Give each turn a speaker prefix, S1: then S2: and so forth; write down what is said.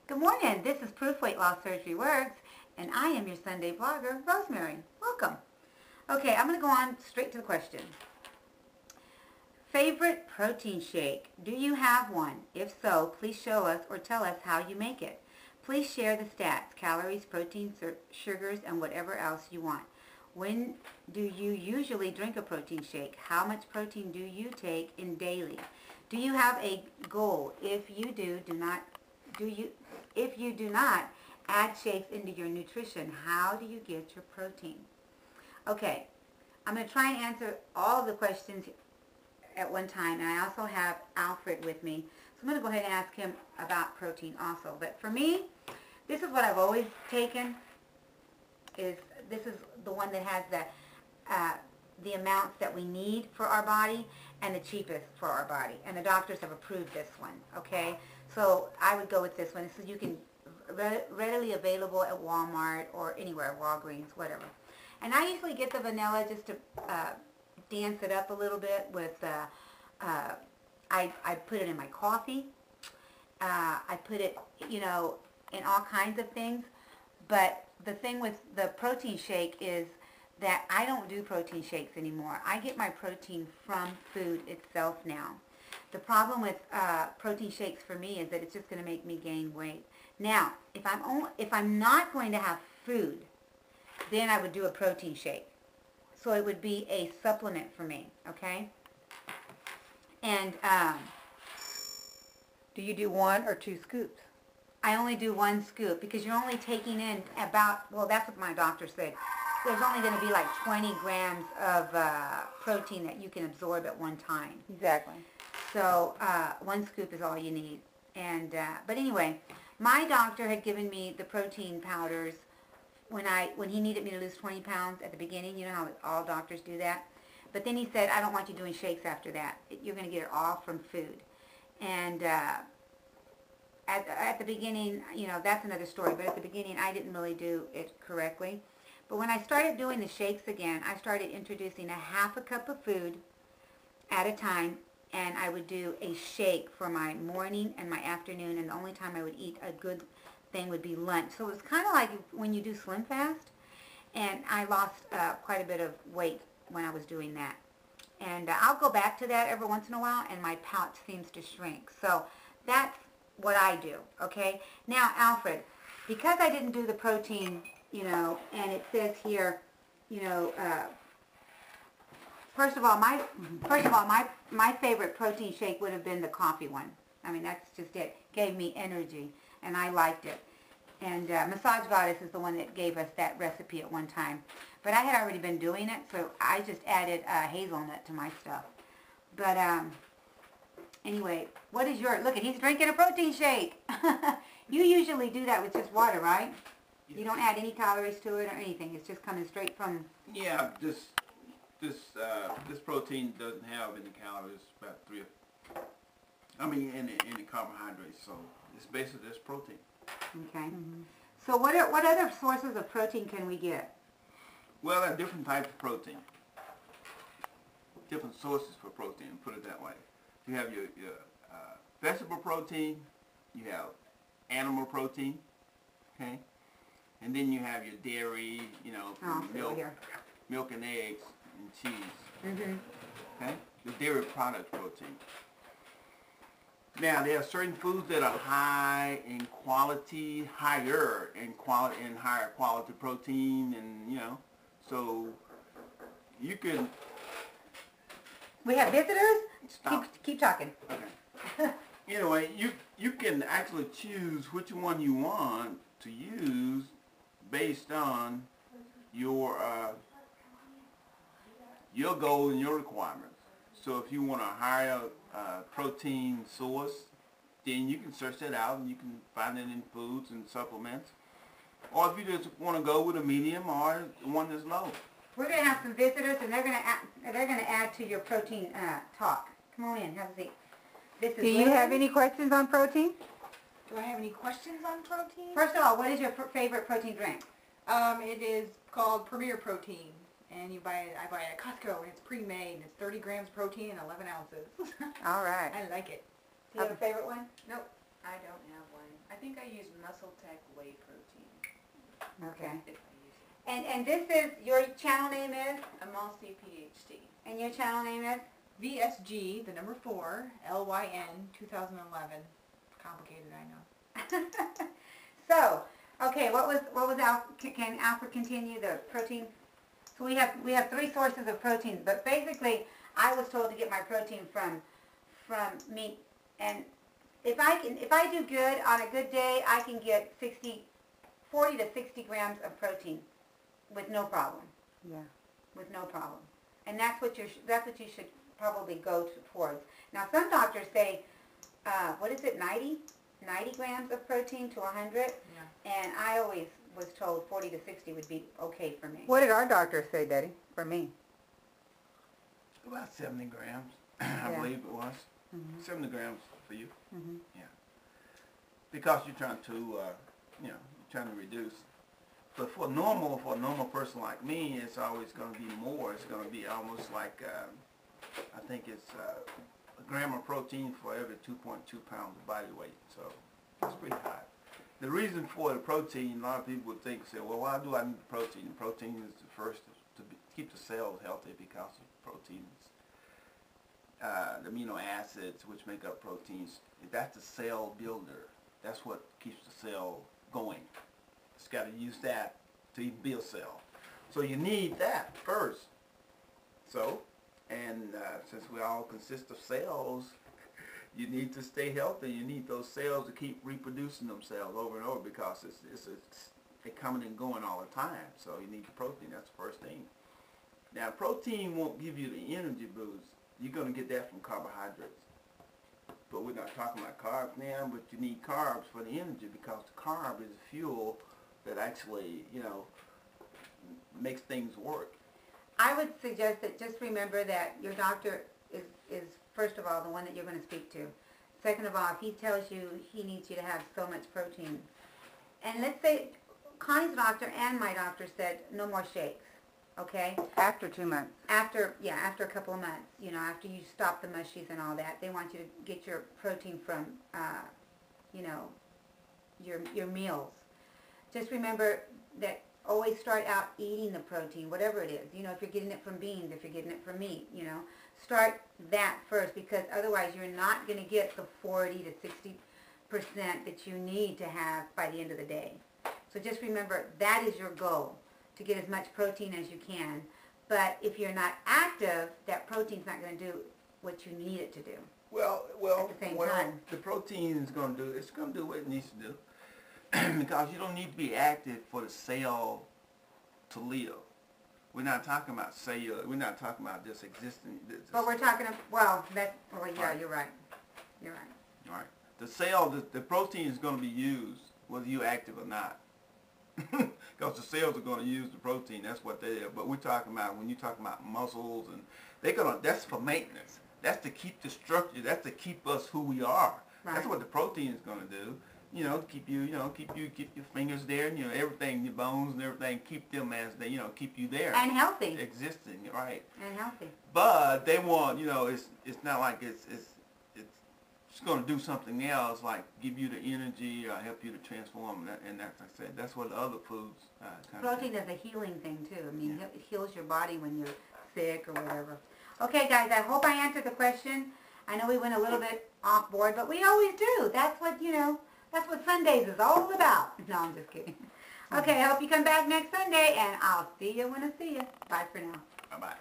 S1: Good morning. This is ProofWLSWorks, and I am your Sunday blogger, Rosemary. Welcome. Okay, I'm going to go on straight to the question. Favorite protein shake? Do you have one? If so, please show us or tell us how you make it. Please share the stats, calories, protein, sugars, and whatever else you want. When do you usually drink a protein shake? How much protein do you take in daily? Do you have a goal? If you do not add shakes into your nutrition, how do you get your protein? Okay, I'm going to try and answer all of the questions at one time, and I also have Alfred with me, so I'm going to go ahead and ask him about protein also. But for me, this is what I've always taken. This is the one that has the amounts that we need for our body and the cheapest for our body, and the doctors have approved this one. Okay, so I would go with this one. This is, you can readily available at Walmart or anywhere, Walgreens, whatever. And I usually get the vanilla just to dance it up a little bit with, I put it in my coffee. I put it, in all kinds of things. But the thing with the protein shake is that I don't do protein shakes anymore. I get my protein from food itself now. The problem with protein shakes for me is that it's just going to make me gain weight. Now, if I'm not going to have food, then I would do a protein shake. So it would be a supplement for me, okay? And do you do 1 or 2 scoops? I only do 1 scoop because you're only taking in about, well, that's what my doctor said. There's only going to be like 20 grams of protein that you can absorb at one time.
S2: Exactly.
S1: So 1 scoop is all you need. And but anyway, my doctor had given me the protein powders when he needed me to lose 20 pounds at the beginning. You know how all doctors do that. But then he said, I don't want you doing shakes after that. You're going to get it all from food. And at the beginning, that's another story. But at the beginning, I didn't really do it correctly. But when I started doing the shakes again, I started introducing a half a cup of food at a time, and I would do a shake for my morning and my afternoon, and the only time I would eat a good thing would be lunch. So it was kind of like when you do Slim Fast, and I lost quite a bit of weight when I was doing that. And I'll go back to that every once in a while, and my pouch seems to shrink. So that's what I do, okay? Now, Alfred, because I didn't do the protein, and it says here, first of all, my favorite protein shake would have been the coffee one. I mean, that's just it. Gave me energy, and I liked it. And Massage Goddess is the one that gave us that recipe at one time. But I had already been doing it, so I just added hazelnut to my stuff. But anyway, what is your, look, he's drinking a protein shake. You usually do that with just water, right? You don't add any calories to it or anything. It's just coming straight from...
S3: Yeah, this protein doesn't have any calories, about 3. Any carbohydrates. So it's basically just protein.
S1: Okay. Mm-hmm. So what other sources of protein can we get?
S3: Well, there are different types of protein. Different sources for protein. Put it that way. You have your vegetable protein. You have animal protein. Okay. And then you have your dairy, milk and eggs and cheese. Mm-hmm. Okay? The dairy product protein. Now, there are certain foods that are higher in quality protein, and, so you can...
S1: We have visitors?
S3: Stop.
S1: Keep talking.
S3: Okay. Anyway, you can actually choose which one you want to use based on your goal and your requirements. So if you want a higher protein source, then you can search that out and you can find it in foods and supplements. Or if you just want to go with a medium or one that's low.
S1: We're going to have some visitors, and they're going to add to your protein talk. Come on in, have a seat.
S2: Do you have any questions on protein?
S4: Do I have any questions on protein?
S1: First of all, what is your favorite protein drink?
S4: It is called Premier Protein, and I buy it at Costco, and it's pre-made, and it's 30 grams protein and 11 ounces.
S1: All right.
S4: I like it.
S1: Do you have a favorite one?
S2: Nope, I don't have one. I think
S5: think I use Muscle Tech Whey Protein.
S1: Okay.
S5: If I use it.
S1: And this is, your channel name is?
S5: Amalfi PhD.
S1: And your channel name is?
S4: VSG, the number 4, LYN, 2011. Complicated, I know.
S1: So, okay, what was can Alfred continue the protein? So we have 3 sources of protein, but basically I was told to get my protein from meat, and if I do good on a good day, I can get 40 to 60 grams of protein with no problem.
S2: Yeah.
S1: With no problem. And that's what you should probably go towards. Now some doctors say, what is it, 90 grams of protein to 100?
S4: Yeah.
S1: And I always was told 40 to 60 would be okay for me.
S2: What did our doctor say, Daddy? For me.
S3: About 70 grams, I
S2: Yeah.
S3: believe it was.
S2: Mm-hmm.
S3: 70 grams for you.
S2: Mm-hmm.
S3: Yeah. Because you're trying to, you're trying to reduce. But for a normal person like me, it's always going to be more. It's going to be almost like, I think it's a gram of protein for every 2.2 pounds of body weight. So it's pretty high. The reason for the protein, a lot of people would think, say, well, why do I need protein? Protein is the first to keep the cells healthy because of proteins. The amino acids, which make up proteins, that's the cell builder. That's what keeps the cell going. It's got to use that to even build cell. So you need that first. So, and since we all consist of cells, you need to stay healthy. You need those cells to keep reproducing themselves over and over because they're coming and going all the time. So you need the protein. That's the first thing. Now, protein won't give you the energy boost. You're going to get that from carbohydrates. But we're not talking about carbs now, but you need carbs for the energy because the carb is the fuel that actually, makes things work.
S1: I would suggest that just remember that your doctor is first of all the one that you're going to speak to. Second of all, if he tells you he needs you to have so much protein, and let's say Connie's doctor and my doctor said no more shakes, okay?
S2: After 2 months.
S1: After a couple of months, after you stop the mushies and all that, they want you to get your protein from, your meals. Just remember that always start out eating the protein, whatever it is. If you're getting it from beans, if you're getting it from meat, start that first because otherwise you're not going to get the 40 to 60% that you need to have by the end of the day. So just remember that is your goal, to get as much protein as you can. But if you're not active, that protein's not going to do what you need it to do.
S3: Well,
S1: At the same time.
S3: the protein is going to do what it needs to do. Because you don't need to be active for the cell to live. We're not talking about cellular. We're not talking about just existing.
S1: But we're talking about, yeah, you're right. You're right.
S3: All right. The cell, the protein is going to be used whether you're active or not. Because the cells are going to use the protein. That's what they are. But we're talking about, when you're talking about muscles, and that's for maintenance. That's to keep the structure. That's to keep us who we are.
S1: Right.
S3: That's what the protein is going to do. Keep your fingers there, and everything, your bones and everything, keep them as they, keep you there.
S1: And healthy.
S3: Existing, right.
S1: And healthy.
S3: But they want, it's not like it's going to do something else, like give you the energy, help you to transform, and that's, like I said, that's what the other foods kind of
S1: Protein is a healing thing too. I mean, it heals your body when you're sick or whatever. Okay, guys, I hope I answered the question. I know we went a little bit off board, but we always do. That's what, that's what Sundays is all about. No, I'm just kidding. Okay, I hope you come back next Sunday, and I'll see you when I see you. Bye for now.
S3: Bye-bye.